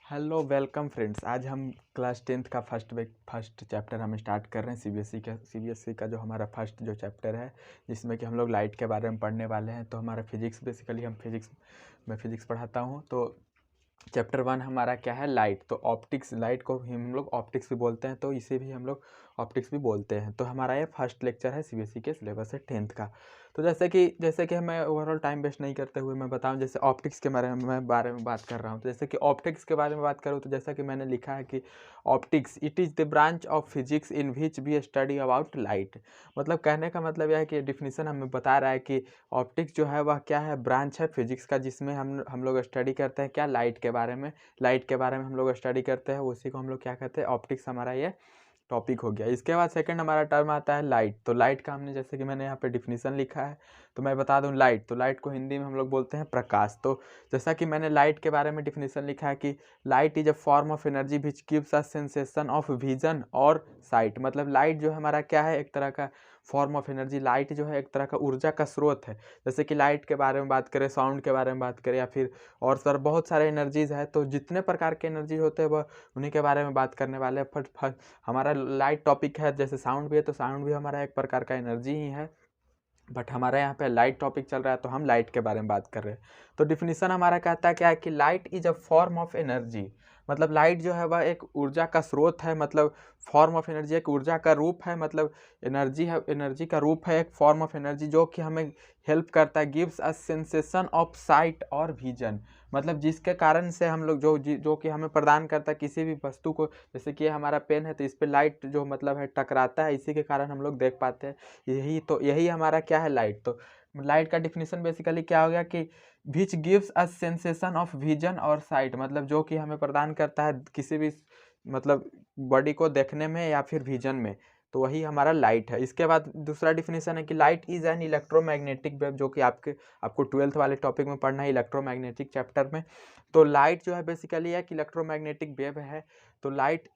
Hello welcome friends. आज हम class 10th का फर्स्ट चैप्टर हम स्टार्ट कर रहे हैं। सीबीएसई का जो हमारा फर्स्ट जो चैप्टर है, जिसमें कि हम लोग लाइट के बारे में पढ़ने वाले हैं। तो हमारा फिजिक्स, बेसिकली मैं फिजिक्स पढ़ाता हूँ। तो चैप्टर 1 हमारा क्या है, लाइट। तो ऑप्टिक्स, लाइट को हम लोग ऑप्टिक्स भी बोलते हैं, तो इसे भी हम लोग ऑप्टिक्स भी बोलते हैं। तो हमारा ये फर्स्ट लेक्चर है सीबीएसई के सिलेबस है 10th का। तो जैसे कि हमें ओवरऑल टाइम वेस्ट नहीं करते हुए मैं बताऊं, जैसे ऑप्टिक्स के बारे में बात कर रहा हूं। तो जैसे कि ऑप्टिक्स के बारे में बात करूं, तो जैसा कि मैंने लिखा है कि optics it is the branch of physics in which we study about light. मतलब कहने का मतलब यह है कि डिफिनीसन हमें बता रहा है कि ऑप्टिक्स जो है वह क्या है, ब्रांच है फिजिक्स का, जिसमें हम लोग स्टडी करते हैं क्या, लाइट के बारे में। लाइट के बारे में हम लोग स्टडी करते हैं, उसी को हम लोग क्या कहते हैं, ऑप्टिक्स हमारा ये टॉपिक हो गया। इसके बाद सेकंड हमारा टर्म आता है लाइट। तो लाइट का हमने, जैसे कि मैंने यहाँ पे डिफिनीसन लिखा है, तो मैं बता दूं लाइट। तो लाइट को हिंदी में हम लोग बोलते हैं प्रकाश। तो जैसा कि मैंने लाइट के बारे में डिफिनीसन लिखा है कि light is a form of energy which gives a sensation of vision और साइट। मतलब लाइट जो है हमारा क्या है, एक तरह का फॉर्म ऑफ एनर्जी। लाइट जो है एक तरह का ऊर्जा का स्रोत है। जैसे कि लाइट के बारे में बात करें, साउंड के बारे में बात करें, या फिर और सर बहुत सारे एनर्जीज है। तो जितने प्रकार के एनर्जी होते हैं वह उन्हीं के बारे में बात करने वाले हैं। फट हमारा लाइट टॉपिक है, जैसे साउंड भी है, तो साउंड भी हमारा एक प्रकार का एनर्जी ही है। बट हमारे यहाँ पे लाइट टॉपिक चल रहा है, तो हम लाइट के बारे में बात कर रहे हैं। तो डिफिनीशन हमारा कहता है क्या है कि light is a form of energy. मतलब लाइट जो है वह एक ऊर्जा का स्रोत है। मतलब फॉर्म ऑफ एनर्जी एक ऊर्जा का रूप है। मतलब एनर्जी है, एनर्जी का रूप है, एक फॉर्म ऑफ एनर्जी जो कि हमें हेल्प करता है, gives a sensation of site और विजन। मतलब जिसके कारण से हम लोग जो कि हमें प्रदान करता है किसी भी वस्तु को। जैसे कि ये हमारा पेन है, तो इस पर लाइट जो मतलब है टकराता है, इसी के कारण हम लोग देख पाते हैं। यही हमारा क्या है, लाइट। तो लाइट का डिफिनीशन बेसिकली क्या हो गया कि which gives a sensation of vision और साइट। मतलब जो कि हमें प्रदान करता है किसी भी मतलब बॉडी को देखने में या फिर विजन में। तो वही हमारा लाइट है। इसके बाद दूसरा डिफिनीशन है कि light is an electromagnetic wave, जो कि आपको 12th वाले टॉपिक में पढ़ना है, इलेक्ट्रोमैग्नेटिक चैप्टर में। तो लाइट जो है बेसिकली एक इलेक्ट्रोमैग्नेटिक वेव है। तो light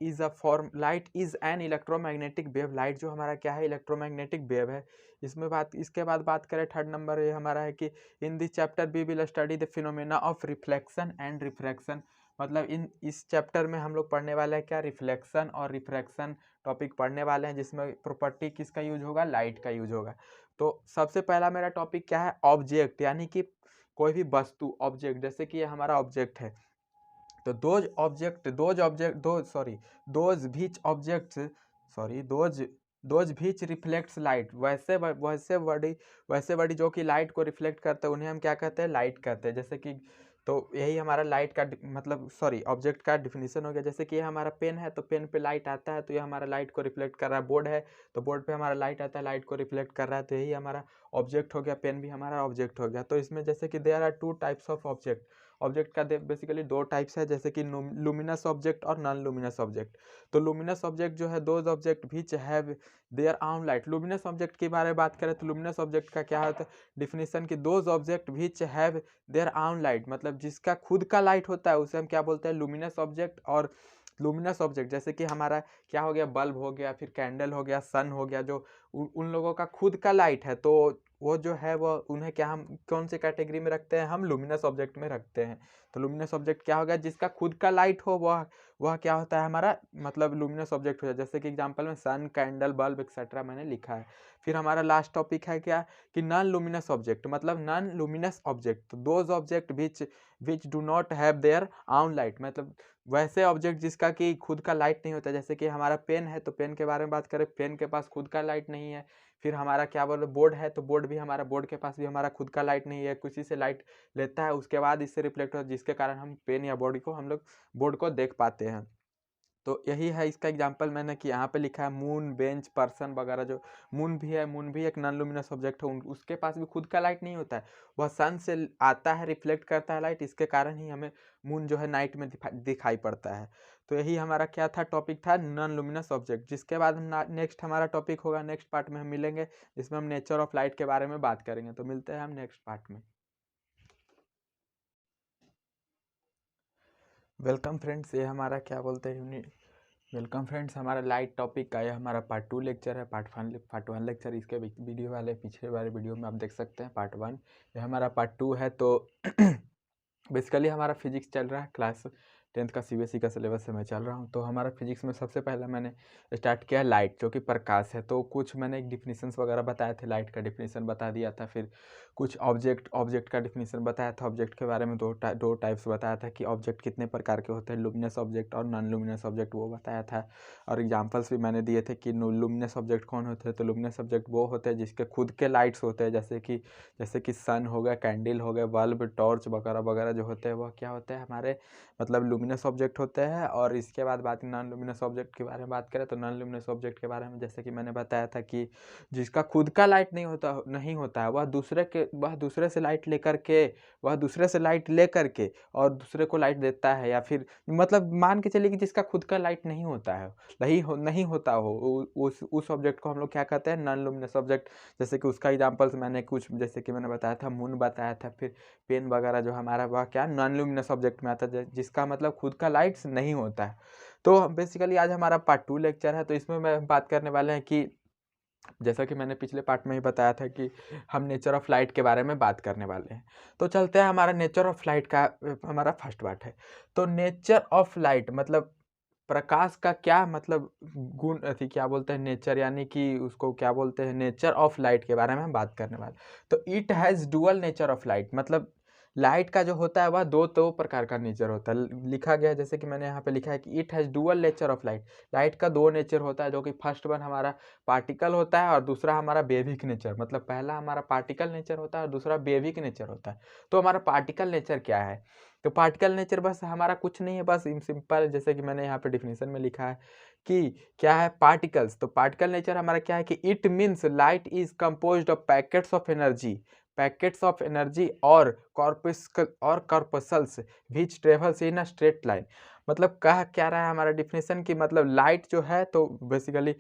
is an electromagnetic wave. Light जो हमारा क्या है, इलेक्ट्रोमैग्नेटिक वेव है। इसके बाद बात करें, थर्ड नंबर ये हमारा है कि in this chapter we will study the phenomena of reflection and refraction. मतलब इस चैप्टर में हम लोग पढ़ने वाले हैं क्या, रिफ्लेक्शन और रिफ्रैक्शन टॉपिक पढ़ने वाले हैं, जिसमें प्रॉपर्टी किसका यूज होगा, लाइट का यूज होगा। तो सबसे पहला मेरा टॉपिक क्या है, ऑब्जेक्ट, यानी कि कोई भी वस्तु, ऑब्जेक्ट। जैसे कि ये हमारा ऑब्जेक्ट है, तो दोज व्हिच रिफ्लेक्ट्स लाइट, वैसे बड़ी जो कि लाइट को रिफ्लेक्ट करते हैं, उन्हें हम क्या कहते हैं, लाइट कहते हैं। जैसे कि तो यही हमारा लाइट का मतलब ऑब्जेक्ट का डिफिनीशन हो गया। जैसे कि ये हमारा पेन है, तो पेन पे लाइट आता है, तो ये हमारा लाइट को रिफ्लेक्ट कर रहा है। बोर्ड है, तो बोर्ड पे हमारा लाइट आता है, लाइट को रिफ्लेक्ट कर रहा है। तो यही हमारा ऑब्जेक्ट हो गया, पेन भी हमारा ऑब्जेक्ट हो गया। तो इसमें जैसे कि there are two types of object. Object का बेसिकली दो टाइप्स है, जैसे कि लुमिनस ऑब्जेक्ट और नॉन लुमिनस ऑब्जेक्ट। तो लुमिनस ऑब्जेक्ट जो है, those object which have their own light. Luminous object के बारे में बात करें, तो लुमिनस ऑब्जेक्ट का क्या होता है, डिफिनेशन की those object which have their own light. मतलब जिसका खुद का लाइट होता है उसे हम क्या बोलते हैं, लुमिनस ऑब्जेक्ट। और लुमिनस ऑब्जेक्ट जैसे कि हमारा क्या हो गया, बल्ब हो गया, फिर कैंडल हो गया, सन हो गया, जो उन लोगों का खुद का लाइट है, तो वो जो है वो उन्हें क्या, हम कौन से कैटेगरी में रखते हैं, हम लुमिनस ऑब्जेक्ट में रखते हैं। तो लुमिनस ऑब्जेक्ट क्या हो गया, जिसका खुद का लाइट हो, वह क्या होता है हमारा, मतलब लुमिनस ऑब्जेक्ट हो जाए। जैसे कि एग्जांपल में सन, कैंडल, बल्ब एक्सेट्रा मैंने लिखा है। फिर हमारा लास्ट टॉपिक है क्या, कि नॉन लुमिनस ऑब्जेक्ट। मतलब नॉन लुमिनस ऑब्जेक्ट, तो those object which do not have their own light. मतलब वैसे ऑब्जेक्ट जिसका कि खुद का लाइट नहीं होता। जैसे कि हमारा पेन है, तो पेन के बारे में बात करें, पेन के पास खुद का लाइट नहीं है। फिर हमारा क्या बोले, बोर्ड है, तो बोर्ड के पास भी हमारा खुद का लाइट नहीं है, किसी से लाइट लेता है, उसके बाद इससे रिफ्लेक्ट होता है, जिसके कारण हम पेन या बॉडी को हम लोग बोर्ड को देख पाते हैं। तो यही है इसका एग्जांपल मैंने कि यहाँ पे लिखा है मून, बेंच, पर्सन वगैरह। जो मून भी है, मून भी एक नॉन लुमिनस ऑब्जेक्ट है, उसके पास भी खुद का लाइट नहीं होता है, वह सन से आता है, रिफ्लेक्ट करता है लाइट, इसके कारण ही हमें मून जो है नाइट में दिखाई पड़ता है। तो यही हमारा क्या था, टॉपिक था नॉन लुमिनस ऑब्जेक्ट। जिसके बाद हम नेक्स्ट हमारा टॉपिक होगा, नेक्स्ट पार्ट में हम मिलेंगे, जिसमें हम नेचर ऑफ लाइट के बारे में बात करेंगे। तो मिलते हैं हम नेक्स्ट पार्ट में। वेलकम फ्रेंड्स, ये हमारा क्या बोलते हैं, वेलकम फ्रेंड्स, हमारा लाइट टॉपिक का ये हमारा पार्ट 2 लेक्चर है। पार्ट वन लेक्चर इसके वीडियो वाले पिछले वाले वीडियो में आप देख सकते हैं, पार्ट 1। ये हमारा पार्ट 2 है। तो बेसिकली हमारा फिजिक्स चल रहा है, 10th का सीबीएसई का सिलेबस से मैं चल रहा हूँ। तो हमारा फिजिक्स में सबसे पहला मैंने स्टार्ट किया लाइट, जो कि प्रकाश है। तो कुछ मैंने एक डिफिनीशंस वगैरह बताए थे, लाइट का डिफिनीशन बता दिया था, फिर कुछ ऑब्जेक्ट का डिफिनीशन बताया था। ऑब्जेक्ट के बारे में दो टाइप्स बताया था कि ऑब्जेक्ट कितने प्रकार के होते हैं, लुमिनस ऑब्जेक्ट और नॉन लुमिनस ऑब्जेक्ट, वो बताया था। और एग्जाम्पल्स भी मैंने दिए थे कि लुमिनस ऑब्जेक्ट कौन होते हैं। तो लुमिनस ऑब्जेक्ट वो होते हैं जिसके खुद के लाइट्स होते हैं, जैसे कि सन हो गया, कैंडल हो गया, बल्ब, टॉर्च वगैरह वगैरह जो होते हैं वह क्या होते हैं, हमारे मतलब लुमिनस ऑब्जेक्ट होते हैं। और इसके बाद बात नॉन लुमिनस ऑब्जेक्ट के बारे में बात करें तो नॉन लुमिनस ऑब्जेक्ट के बारे में जैसे कि मैंने बताया था कि जिसका खुद का लाइट नहीं होता है, वह दूसरे से लाइट लेकर के और दूसरे को लाइट देता है, या फिर मतलब मान के चलिए कि जिसका खुद का लाइट नहीं होता है, नहीं होता हो, उस ऑब्जेक्ट को हम लोग क्या कहते हैं, नॉन लुमिनस ऑब्जेक्ट। जैसे कि उसका एग्जांपल्स मैंने कुछ, जैसे कि मैंने बताया था मून बताया था, फिर पेन वगैरह जो हमारा वह क्या नॉन लुमिनस ऑब्जेक्ट में आता है, जिसका मतलब खुद का लाइट्स नहीं होता है। तो बेसिकली आज हमारा पार्ट 2 लेक्चर है। तो इसमें मैं बात करने वाले हैं कि जैसा कि मैंने पिछले पार्ट में ही बताया था कि हम नेचर ऑफ लाइट के बारे में बात करने वाले हैं। तो चलते हैं, हमारा नेचर ऑफ लाइट का हमारा फर्स्ट पार्ट है। तो नेचर ऑफ लाइट मतलब प्रकाश का क्या मतलब गुण, क्या बोलते हैं नेचर, यानी कि उसको क्या बोलते हैं, नेचर ऑफ लाइट के बारे में हम बात करने वाले। तो it has dual nature of light, मतलब लाइट का जो होता है वह दो प्रकार का नेचर होता है। लिखा गया जैसे कि मैंने यहाँ पे लिखा है कि it has dual nature of light. Light का दो नेचर होता है, जो कि फर्स्ट वन हमारा पार्टिकल होता है और दूसरा हमारा बेविक नेचर। मतलब पहला हमारा पार्टिकल नेचर होता है और दूसरा बेविक नेचर होता है। तो हमारा पार्टिकल नेचर क्या है, तो पार्टिकल नेचर बस हमारा कुछ नहीं है, बस सिंपल जैसे कि मैंने यहाँ पे डिफिनीशन में लिखा है कि क्या है पार्टिकल्स। तो पार्टिकल नेचर हमारा क्या है कि it means light is composed of packets of energy और corpuscles which travels in a straight line. मतलब कहा क्या रहा है हमारा डिफिनेशन की, मतलब लाइट जो है तो बेसिकली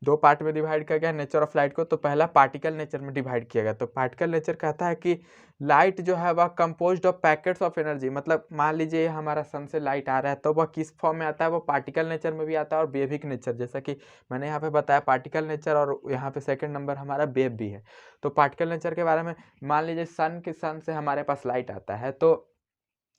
दो पार्ट में डिवाइड किया गया नेचर ऑफ लाइट को। तो पहला पार्टिकल नेचर में डिवाइड किया गया। तो पार्टिकल नेचर कहता है कि लाइट जो है वह composed of packets of energy. मतलब मान लीजिए हमारा सन से लाइट आ रहा है तो वह किस फॉर्म में आता है, वो पार्टिकल नेचर में भी आता है और बेविक नेचर, जैसा कि मैंने यहाँ पे बताया पार्टिकल नेचर, और यहाँ पे सेकंड नंबर हमारा वेव भी है। तो पार्टिकल नेचर के बारे में मान लीजिए सन से हमारे पास लाइट आता है, तो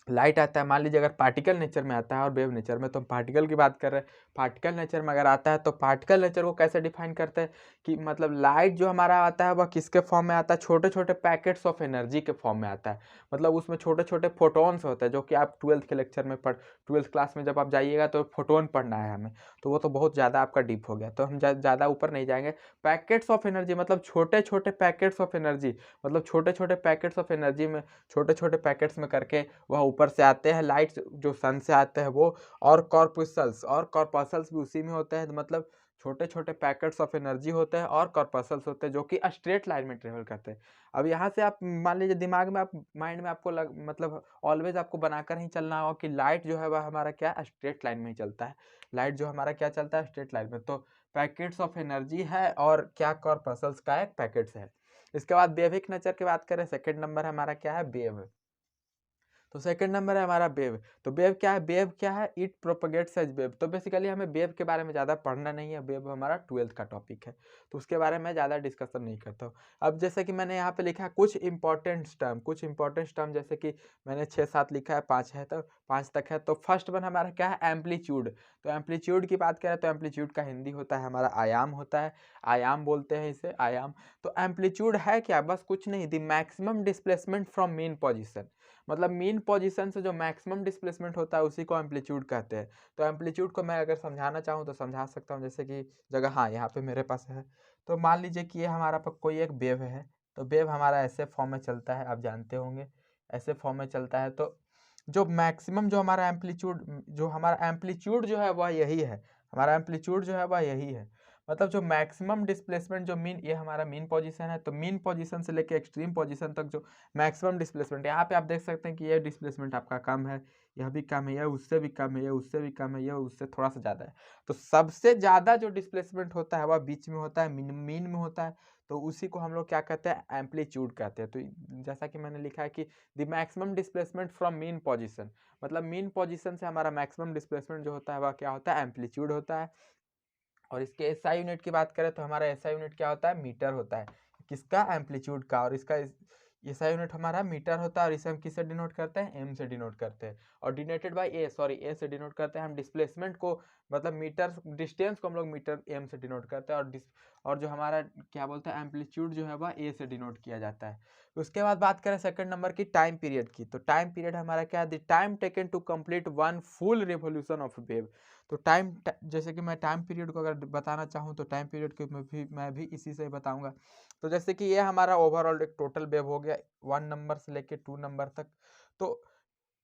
लाइट आता है मान लीजिए अगर पार्टिकल नेचर में आता है और वेव नेचर में, तो हम पार्टिकल की बात कर रहे हैं। पार्टिकल नेचर में अगर आता है तो पार्टिकल नेचर को कैसे डिफाइन करते हैं कि मतलब लाइट जो हमारा आता है वह किसके फॉर्म में आता है, छोटे छोटे पैकेट्स ऑफ एनर्जी के फॉर्म में आता है। मतलब उसमें छोटे छोटे फोटोन्स होते हैं, जो कि आप 12th क्लास में जब आप जाइएगा तो फोटोन पढ़ना है हमें, तो वो तो बहुत ज़्यादा आपका डीप हो गया, तो हम ज़्यादा ऊपर नहीं जाएंगे। पैकेट्स ऑफ एनर्जी मतलब छोटे छोटे पैकेट्स ऑफ एनर्जी, मतलब छोटे छोटे पैकेट्स ऑफ एनर्जी में छोटे छोटे पैकेट्स में करके वह ऊपर से आते हैं, लाइट्स जो सन से आते हैं वो। और कॉर्पस्कल्स भी उसी में होते हैं, मतलब छोटे छोटे पैकेट्स ऑफ एनर्जी होते हैं और कॉर्पस्कल्स होते हैं, जो कि स्ट्रेट लाइन में ट्रेवल करते हैं। अब यहाँ से आप मान लीजिए दिमाग में, आप माइंड में आपको मतलब ऑलवेज आपको बनाकर ही चलना होगा कि लाइट जो है वह हमारा क्या स्ट्रेट लाइन में ही चलता है। लाइट जो हमारा क्या चलता है स्ट्रेट लाइन में। तो पैकेट्स ऑफ एनर्जी है और क्या कॉर्पस्कल्स का एक पैकेट्स है। इसके बाद बेविक नेचर की बात करें, सेकेंड नंबर हमारा क्या है वेव। तो सेकंड नंबर है हमारा वेव। तो वेव क्या है, इट प्रोपगेट्स एज वेव। तो बेसिकली हमें वेव के बारे में ज़्यादा पढ़ना नहीं है, वेव हमारा 12th का टॉपिक है, तो उसके बारे में ज़्यादा डिस्कशन नहीं करता हूँ। अब जैसे कि मैंने यहाँ पे लिखा है कुछ इंपॉर्टेंट टर्म, जैसे कि मैंने 6-7 लिखा है, 5 है तो 5 तक है। तो फर्स्ट वन हमारा क्या है एम्पलीट्यूड। तो एम्पलीट्यूड की बात करें तो एम्पलीट्यूड का हिंदी होता है हमारा आयाम होता है, आयाम बोलते हैं इसे, आयाम। तो एम्पलीट्यूड है क्या, बस कुछ नहीं, the maximum displacement from mean position. मतलब मीन पोजीशन से जो मैक्सिमम डिस्प्लेसमेंट होता है उसी को एम्पलीट्यूड कहते हैं। तो एम्पलीट्यूड को मैं अगर समझाना चाहूँ तो समझा सकता हूँ, जैसे कि जगह हाँ यहाँ पे मेरे पास है। तो मान लीजिए कि ये हमारा कोई एक वेव है, तो वेव हमारा ऐसे फॉर्म में चलता है, आप जानते होंगे ऐसे फॉर्म में चलता है। तो जो मैक्सिमम जो हमारा एम्पलीट्यूड जो है वह यही है, हमारा एम्पलीट्यूड जो है वह यही है। मतलब जो मैक्सिमम डिस्प्लेसमेंट जो मीन, ये हमारा मीन पोजीशन है, तो मीन पोजीशन से लेके एक्सट्रीम पोजीशन तक जो मैक्सिमम डिस्प्लेसमेंट, यहाँ पे आप देख सकते हैं कि ये डिस्प्लेसमेंट आपका कम है, यह भी कम है, यह उससे भी कम है, यह उससे भी कम है, यह उससे थोड़ा सा ज़्यादा है। तो सबसे ज़्यादा जो डिस्प्लेसमेंट होता है वह बीच में होता है, मीन में होता है। तो उसी को हम लोग क्या कहते हैं एम्पलीट्यूड कहते हैं। तो जैसा कि मैंने लिखा है कि the maximum displacement from mean position, मतलब मीन पोजीशन से हमारा मैक्सिमम डिस्प्लेसमेंट जो होता है वह क्या होता है एम्पलीट्यूड होता है। और इसके एसआई यूनिट की बात करें तो हमारा एसआई यूनिट क्या होता है मीटर होता है, किसका एम्पलीट्यूड का। और इसका SI यूनिट हमारा मीटर होता है और इसे हम किससे डिनोट करते हैं, m से डिनोट करते हैं। और डिनोटेड बाय a से डिनोट करते हैं हम डिस्प्लेसमेंट को, मतलब मीटर डिस्टेंस को हम लोग मीटर m से डिनोट करते हैं। और जो हमारा क्या बोलते हैं एम्पलीट्यूड जो है वह a से डिनोट किया जाता है। उसके बाद बात करें सेकंड नंबर की टाइम पीरियड की, तो टाइम पीरियड हमारा क्या है, the time taken to complete one full revolution of wave. तो टाइम जैसे कि मैं टाइम पीरियड को अगर बताना चाहूँ तो टाइम पीरियड को मैं भी इसी से बताऊंगा। तो जैसे कि ये हमारा ओवरऑल एक टोटल वेव हो गया 1 नंबर से लेके 2 नंबर तक। तो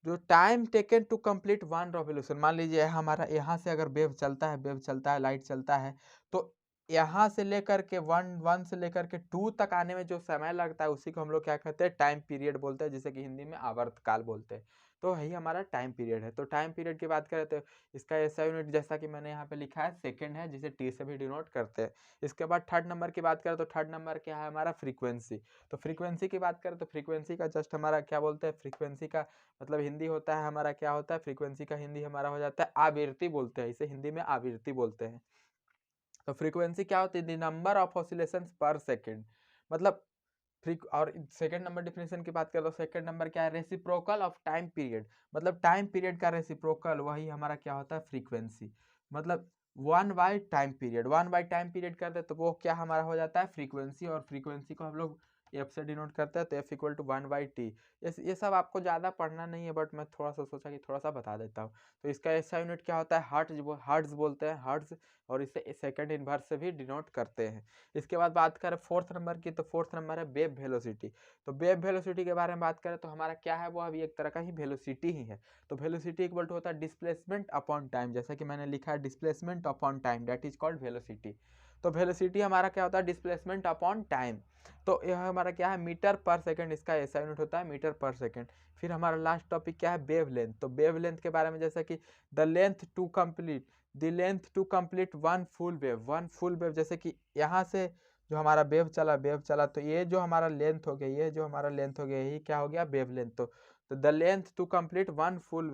जो time taken to complete one revolution, मान लीजिए हमारा यहाँ से अगर वेव चलता है लाइट चलता है, तो यहाँ से लेकर के वन से लेकर के 2 तक आने में जो समय लगता है उसी को हम लोग क्या कहते हैं, टाइम पीरियड बोलते हैं, जिसे कि हिंदी में आवर्तकाल बोलते हैं। तो यही हमारा टाइम पीरियड है। तो टाइम पीरियड की बात करें तो इसका ऐसा यूनिट जैसा कि मैंने यहाँ पे लिखा है सेकेंड है, जिसे टी से भी डिनोट करते हैं। इसके बाद थर्ड नंबर की बात करें तो थर्ड नंबर क्या है हमारा, फ्रीक्वेंसी। तो फ्रीक्वेंसी की बात करें तो फ्रीक्वेंसी का जस्ट हमारा क्या बोलते हैं, फ्रीक्वेंसी का मतलब हिंदी होता है हमारा क्या होता है, फ्रीक्वेंसी का हिंदी हमारा हो जाता है आवृत्ति बोलते हैं, इसे हिंदी में आवृत्ति बोलते हैं। तो फ्रीक्वेंसी क्या होती है, द नंबर ऑफ ऑसिलेशंस पर सेकंड, मतलब और सेकंड नंबर डिफिनेशन की बात करें तो सेकंड नंबर क्या है, रेसिप्रोकल ऑफ टाइम पीरियड, मतलब टाइम पीरियड का रेसिप्रोकल वही हमारा क्या होता है, फ्रीक्वेंसी। मतलब 1/टाइम पीरियड कर दे तो वो क्या हमारा हो जाता है, फ्रीक्वेंसी। और फ्रीक्वेंसी को हम लोग एफ से डिनोट करते हैं, तो एफ इक्वल टू 1/t। ये सब आपको ज़्यादा पढ़ना नहीं है, बट मैं थोड़ा सा सोचा कि थोड़ा सा बता देता हूँ। तो इसका ऐसा यूनिट क्या होता है, हर्ट्ज बोलते हैं, हर्ट्ज। और इसे सेकंड इनवर्स से भी डिनोट करते हैं। इसके बाद बात करें फोर्थ नंबर की, तो फोर्थ नंबर है वेव वेलोसिटी। तो वेव वेलोसिटी के बारे में बात करें तो हमारा क्या है, वो अभी एक तरह का ही वेलोसिटी ही है। तो वेलोसिटी इक्वल टू होता है डिस्प्लेसमेंट अपॉन टाइम, जैसा कि मैंने लिखा है displacement upon time, that is called velocity. तो वेलोसिटी हमारा क्या होता है, डिस्प्लेसमेंट अपॉन टाइम। तो यह हमारा क्या है, मीटर पर सेकंड, इसका ऐसा यूनिट होता है मीटर पर सेकंड। फिर हमारा लास्ट टॉपिक क्या है, वेव लेंथ। तो वेव लेंथ के बारे में जैसा कि the length to complete one full wave, जैसे कि यहाँ से जो हमारा वेव चला तो ये जो हमारा लेंथ हो गया, यही क्या हो गया, वेव लेंथ। तो the length to complete one full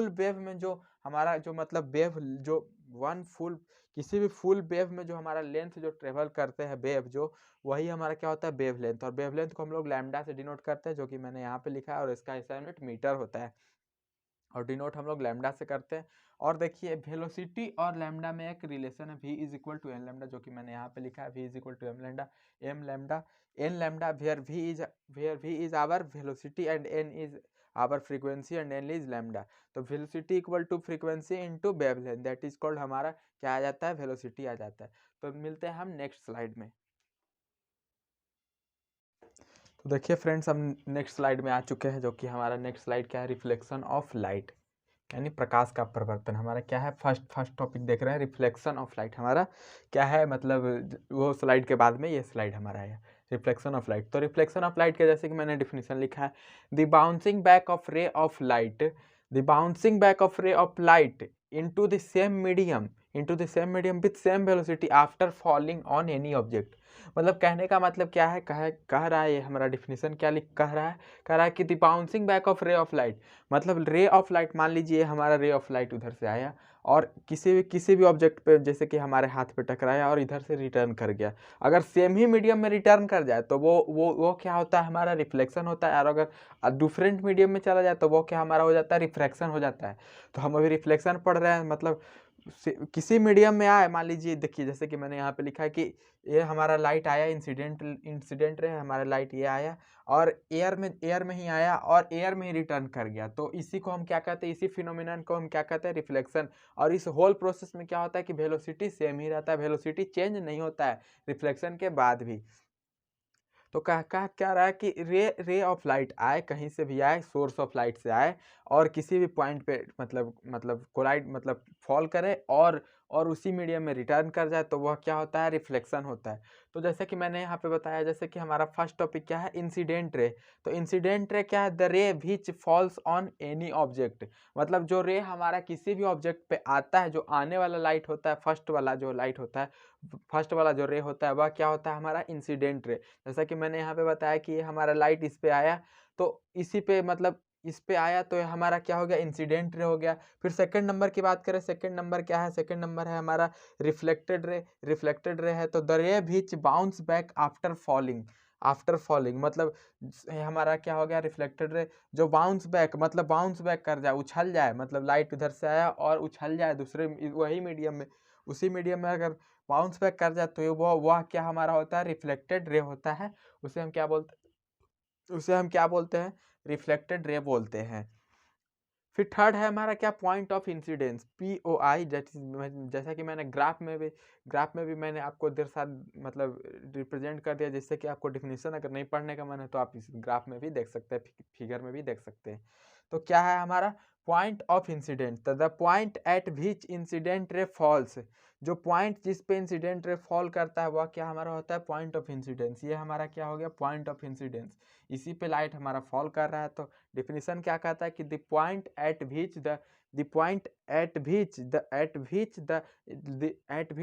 wave में जो हमारा जो मतलब वेव जो किसी भी फुल वेव में जो हमारा लेंथ जो ट्रेवल करते हैं वेव जो, वही हमारा क्या होता है, वेव लेंथ। और वेव लेंथ को हम लोग लैम्डा से डिनोट करते हैं, जो कि मैंने यहाँ पे लिखा है, और इसका ऐसा यूनिट मीटर होता है, और डिनोट हम लोग लैम्डा से करते हैं। और देखिए वेलोसिटी और लैम्डा में एक रिलेशन है, v is equal to n lambda, जो कि मैंने यहाँ पे लिखा है, v is equal to n lambda where v is our velocity and n is our frequency and n is lambda. तो velocity equal to frequency into wavelength, that is called हमारा क्या आ जाता है, वेलोसिटी आ जाता है। तो मिलते हैं हम नेक्स्ट स्लाइड में। तो देखिए फ्रेंड्स, हम नेक्स्ट स्लाइड में आ चुके हैं, जो कि हमारा नेक्स्ट स्लाइड क्या है, रिफ्लेक्शन ऑफ लाइट, यानी प्रकाश का प्रवर्तन। हमारा क्या है, फर्स्ट टॉपिक देख रहे हैं, रिफ्लेक्शन ऑफ लाइट हमारा क्या है, मतलब वो स्लाइड के बाद में ये स्लाइड हमारा है, रिफ्लेक्शन ऑफ लाइट। तो रिफ्लेक्शन ऑफ लाइट के जैसे कि मैंने डिफिनेशन लिखा है, the bouncing back of ray of light into the same medium with same velocity after falling on any object. मतलब कहने का मतलब क्या है, कह रहा है ये हमारा डिफिनेशन क्या कह रहा है कि the bouncing back of ray of light, मतलब रे ऑफ लाइट, मान लीजिए हमारा रे ऑफ लाइट उधर से आया और किसी भी ऑब्जेक्ट पे जैसे कि हमारे हाथ पे टकराया और इधर से रिटर्न कर गया। अगर सेम ही मीडियम में रिटर्न कर जाए तो वो क्या होता है, हमारा रिफ्लेक्शन होता है। और अगर डिफरेंट मीडियम में चला जाए तो वो क्या हमारा हो जाता है, रिफ्रैक्शन हो जाता है। तो हम अभी रिफ्लेक्शन पढ़ रहे हैं, मतलब किसी मीडियम में आए, मान लीजिए देखिए जैसे कि मैंने यहाँ पे लिखा है कि ये हमारा लाइट आया, इंसिडेंट रहे हमारा लाइट ये आया और एयर में ही आया और एयर में ही रिटर्न कर गया। तो इसी को हम क्या कहते हैं, इसी फिनोमिनन को हम क्या कहते हैं, रिफ्लेक्शन। और इस होल प्रोसेस में क्या होता है कि वेलोसिटी सेम ही रहता है, वेलोसिटी चेंज नहीं होता है रिफ्लेक्शन के बाद भी। तो कह क्या रहा है कि रे ऑफ लाइट आए, कहीं से भी आए, सोर्स ऑफ लाइट से आए और किसी भी पॉइंट पे मतलब कोलाइड मतलब फॉल करे और उसी मीडियम में रिटर्न कर जाए, तो वह क्या होता है, रिफ्लेक्शन होता है। तो जैसे कि मैंने यहाँ पे बताया, जैसे कि हमारा फर्स्ट टॉपिक क्या है, इंसिडेंट रे। तो इंसिडेंट रे क्या है, द रे which falls on any object, मतलब जो रे हमारा किसी भी ऑब्जेक्ट पे आता है, जो आने वाला लाइट होता है, फर्स्ट वाला जो रे होता है, वह क्या होता है, हमारा इंसिडेंट रे। जैसा कि मैंने यहाँ पे बताया कि हमारा लाइट इस पे आया, तो इसी पे मतलब इस पे आया तो हमारा क्या हो गया, इंसिडेंट रे हो गया। फिर सेकंड नंबर की बात करें, सेकंड नंबर क्या है, सेकंड नंबर है हमारा रिफ्लेक्टेड रे है। तो द रे विच bounce back after falling, after falling, मतलब हमारा क्या हो गया, रिफ्लेक्टेड रे जो बाउंस बैक, मतलब बाउंस बैक कर जाए, उछल जाए, मतलब लाइट उधर से आया और उछल जाए दूसरे वही मीडियम में, उसी मीडियम में अगर बाउंस बैक कर जाए तो वह क्या हमारा होता है, रिफ्लेक्टेड रे होता है। उसे हम क्या बोलते हैं, रिफ्लेक्टेड रे बोलते हैं। फिर थर्ड है हमारा क्या, पॉइंट ऑफ इंसिडेंस, POI, जैसा कि मैंने ग्राफ में भी मैंने आपको दर्शा मतलब रिप्रेजेंट कर दिया, जिससे कि आपको डिफिनीशन अगर नहीं पढ़ने का मन है तो आप इस ग्राफ में भी देख सकते हैं, फिगर में भी देख सकते हैं। तो क्या है हमारा point of incident, the point at which incident ray falls, जो पॉइंट जिस पे इंसिडेंट रे फॉल करता है वह क्या हमारा होता है, पॉइंट ऑफ इंसिडेंस। ये हमारा क्या हो गया, पॉइंट ऑफ इंसिडेंस, इसी पे लाइट हमारा फॉल कर रहा है। तो डिफिनीशन क्या कहता है कि the point at which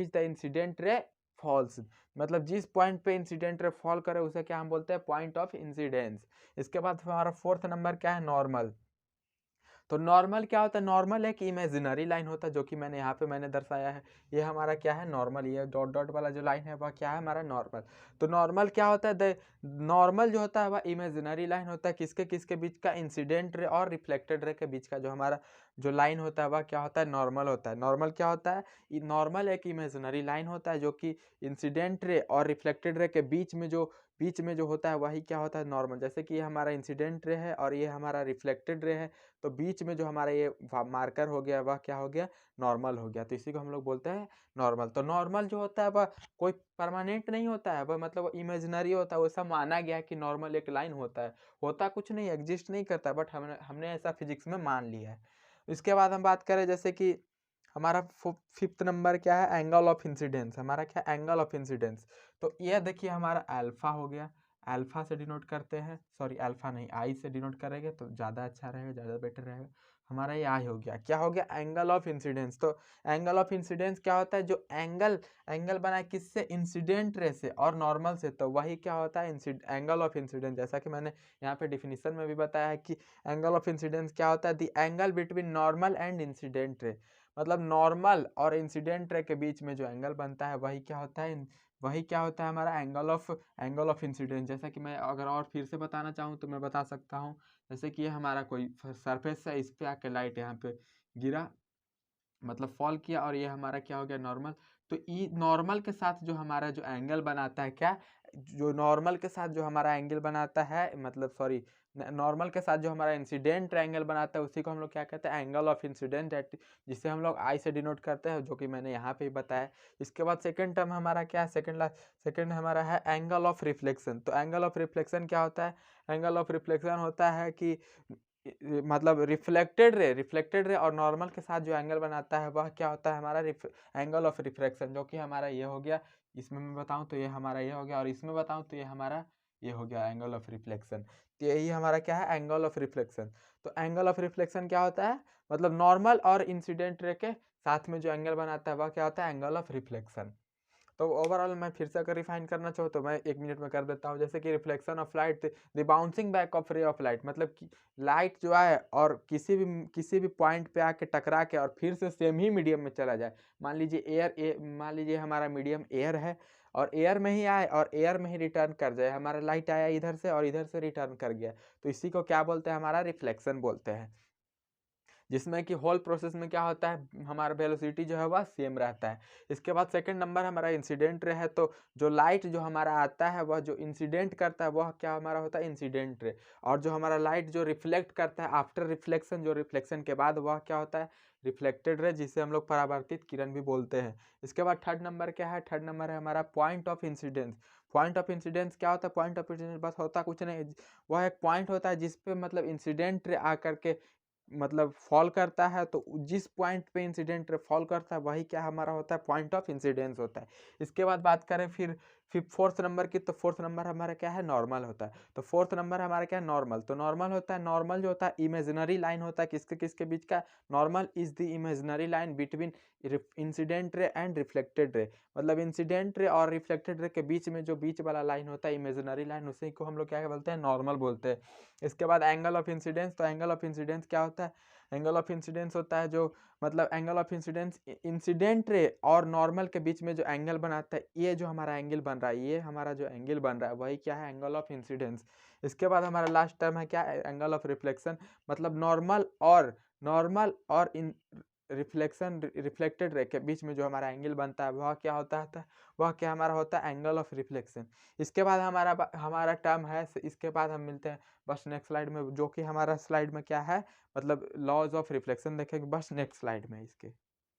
the incident ray falls, मतलब जिस पॉइंट पे इंसिडेंट रे फॉल करे उसे क्या हम बोलते हैं, पॉइंट ऑफ इंसिडेंस। इसके बाद हमारा फोर्थ नंबर क्या है, नॉर्मल। तो नॉर्मल क्या होता है, नॉर्मल एक इमेजिनरी लाइन होता है, जो कि यहाँ पे मैंने दर्शाया है। ये हमारा क्या है, नॉर्मल, ये डॉट डॉट वाला जो लाइन है वह क्या है, हमारा नॉर्मल। तो नॉर्मल क्या होता है, नॉर्मल जो होता है वह इमेजिनरी लाइन होता है, किसके किसके बीच का, इंसिडेंट रे और रिफ्लेक्टेड रे के बीच का जो हमारा जो लाइन होता है वह क्या होता है, नॉर्मल होता है। नॉर्मल क्या होता है, नॉर्मल एक इमेजिनरी लाइन होता है जो कि इंसिडेंट रे और रिफ्लेक्टेड रे के बीच में जो होता है वही क्या होता है, नॉर्मल। जैसे कि ये हमारा इंसिडेंट रे है और ये हमारा रिफ्लेक्टेड रे है, तो बीच में जो हमारा ये मार्कर हो गया वह क्या हो गया, नॉर्मल हो गया। तो इसी को हम लोग बोलते हैं नॉर्मल। तो नॉर्मल जो होता है वह कोई परमानेंट नहीं होता है, वह मतलब इमेजिनरी होता है। वैसा माना गया कि नॉर्मल एक लाइन होता है, होता कुछ नहीं, एग्जिस्ट नहीं करता, बट हमने ऐसा फिजिक्स में मान लिया है। इसके बाद हम बात करें जैसे कि हमारा फिफ्थ नंबर क्या है, एंगल ऑफ इंसिडेंस। हमारा क्या, एंगल ऑफ इंसिडेंस। तो ये देखिए हमारा अल्फा हो गया, अल्फा से डिनोट करते हैं, सॉरी अल्फा नहीं, आई से डिनोट करेंगे तो ज़्यादा अच्छा रहेगा, ज़्यादा बेटर रहेगा। हमारा ये आई हो गया, क्या हो गया, एंगल ऑफ इंसिडेंस। तो एंगल ऑफ इंसिडेंस क्या होता है, जो एंगल बना है किससे, इंसिडेंट रे से और नॉर्मल से, तो वही क्या होता है, एंगल ऑफ इंसिडेंस। जैसा कि मैंने यहाँ पे डिफिनीशन में भी बताया है कि एंगल ऑफ इंसिडेंस क्या होता है, the angle between normal and incident ray, मतलब नॉर्मल और इंसिडेंट रे के बीच में जो एंगल बनता है वही क्या होता है, हमारा एंगल ऑफ इंसिडेंस। जैसा कि मैं अगर और फिर से बताना चाहूँ तो मैं बता सकता हूँ, जैसे कि ये हमारा कोई सरफेस है, इस पे आके लाइट यहाँ पे गिरा, मतलब फॉल किया, और ये हमारा क्या हो गया, नॉर्मल। तो ई नॉर्मल के साथ जो हमारा जो एंगल बनाता है, क्या, जो नॉर्मल के साथ जो हमारा एंगल बनाता है, मतलब सॉरी, नॉर्मल के साथ जो हमारा इंसिडेंट एंगल बनाता है उसी को हम लोग क्या कहते हैं, एंगल ऑफ इंसिडेंट, जिसे हम लोग आई से डिनोट करते हैं, जो कि मैंने यहाँ पे ही बताया। इसके बाद सेकंड टर्म हमारा क्या है, सेकंड हमारा है एंगल ऑफ रिफ्लेक्शन। तो एंगल ऑफ रिफ्लेक्शन क्या होता है, एंगल ऑफ रिफ्लेक्शन होता है कि मतलब रिफ्लेक्टेड रे और नॉर्मल के साथ जो एंगल बनाता है वह क्या होता है, हमारा एंगल ऑफ रिफ्रैक्शन, जो कि हमारा ये हो गया। इसमें मैं बताऊं तो ये हमारा ये हो गया, और इसमें बताऊं तो ये हमारा ये हो गया, एंगल ऑफ रिफ्लेक्शन। तो यही हमारा क्या है, एंगल ऑफ रिफ्लेक्शन। तो एंगल ऑफ रिफ्लेक्शन क्या होता है, मतलब नॉर्मल और इंसिडेंट रे के साथ में जो एंगल बनाता है वह क्या होता है, एंगल ऑफ रिफ्लेक्शन। तो ओवरऑल मैं फिर से अगर रिफाइन करना चाहूँ तो मैं 1 मिनट में कर देता हूँ। जैसे कि reflection of light, the bouncing back of ray of light, मतलब कि लाइट जो है और किसी भी पॉइंट पे आके टकरा के और फिर से सेम ही मीडियम में चला जाए। मान लीजिए हमारा मीडियम एयर है और एयर में ही आए और एयर में ही रिटर्न कर जाए। हमारा लाइट आया इधर से और इधर से रिटर्न कर गया, तो इसी को क्या बोलते हैं, हमारा रिफ्लेक्शन बोलते हैं। जिसमें कि होल प्रोसेस में क्या होता है, हमारा वेलोसिटी जो है वह सेम रहता है। इसके बाद सेकंड नंबर हमारा इंसिडेंट रे है। तो जो लाइट जो हमारा आता है वह जो इंसिडेंट करता है वह क्या हमारा होता है, इंसिडेंट रे। और जो हमारा लाइट जो रिफ्लेक्ट करता है आफ्टर रिफ्लेक्शन, जो रिफ्लेक्शन के बाद, वह क्या होता है, रिफ्लेक्टेड रे, जिसे हम लोग परावर्तित किरण भी बोलते हैं। इसके बाद थर्ड नंबर क्या है, थर्ड नंबर है हमारा point of incidence. Point of incidence क्या होता है, पॉइंट ऑफ इंसिडेंस बस होता कुछ नहीं, वह एक पॉइंट होता है जिसपे मतलब इंसिडेंट रे आकर के मतलब फॉल करता है। तो जिस पॉइंट पे इंसिडेंट फॉल करता है वही क्या हमारा होता है, पॉइंट ऑफ इंसिडेंस होता है। इसके बाद बात करें फिर फोर्थ नंबर की, तो फोर्थ नंबर हमारा क्या है, नॉर्मल होता है। तो फोर्थ नंबर हमारा क्या है, नॉर्मल। तो नॉर्मल होता है, नॉर्मल जो होता है इमेजिनरी लाइन होता है, किसके किसके बीच का, normal is the imaginary line between incident ray and reflected ray, मतलब इंसिडेंट रे और रिफ्लेक्टेड रे के बीच में जो बीच वाला लाइन होता है, इमेजिनरी लाइन, उसी को हम लोग क्या बोलते हैं, नॉर्मल बोलते हैं। इसके बाद एंगल ऑफ इंसिडेंस। तो एंगल ऑफ इंसिडेंस क्या होता है, एंगल ऑफ इंसिडेंस होता है जो मतलब angle of incidence incident ray और नॉर्मल के बीच में जो एंगल बनाता है, ये जो हमारा एंगल बन रहा है, ये हमारा जो एंगल बन रहा है वही क्या है, एंगल ऑफ इंसिडेंस। इसके बाद हमारा लास्ट टर्म है क्या, एंगल ऑफ रिफ्लेक्शन। मतलब नॉर्मल और इन रिफ्लेक्शन रिफ्लेक्टेड रे के बीच में जो हमारा एंगल बनता है वह क्या होता है, वह क्या हमारा होता है, एंगल ऑफ रिफ्लेक्शन। इसके बाद हमारा टर्म है, इसके बाद हम मिलते हैं बस नेक्स्ट स्लाइड में, जो कि हमारा स्लाइड में क्या है, मतलब लॉज ऑफ रिफ्लेक्शन देखेंगे बस नेक्स्ट स्लाइड में इसके।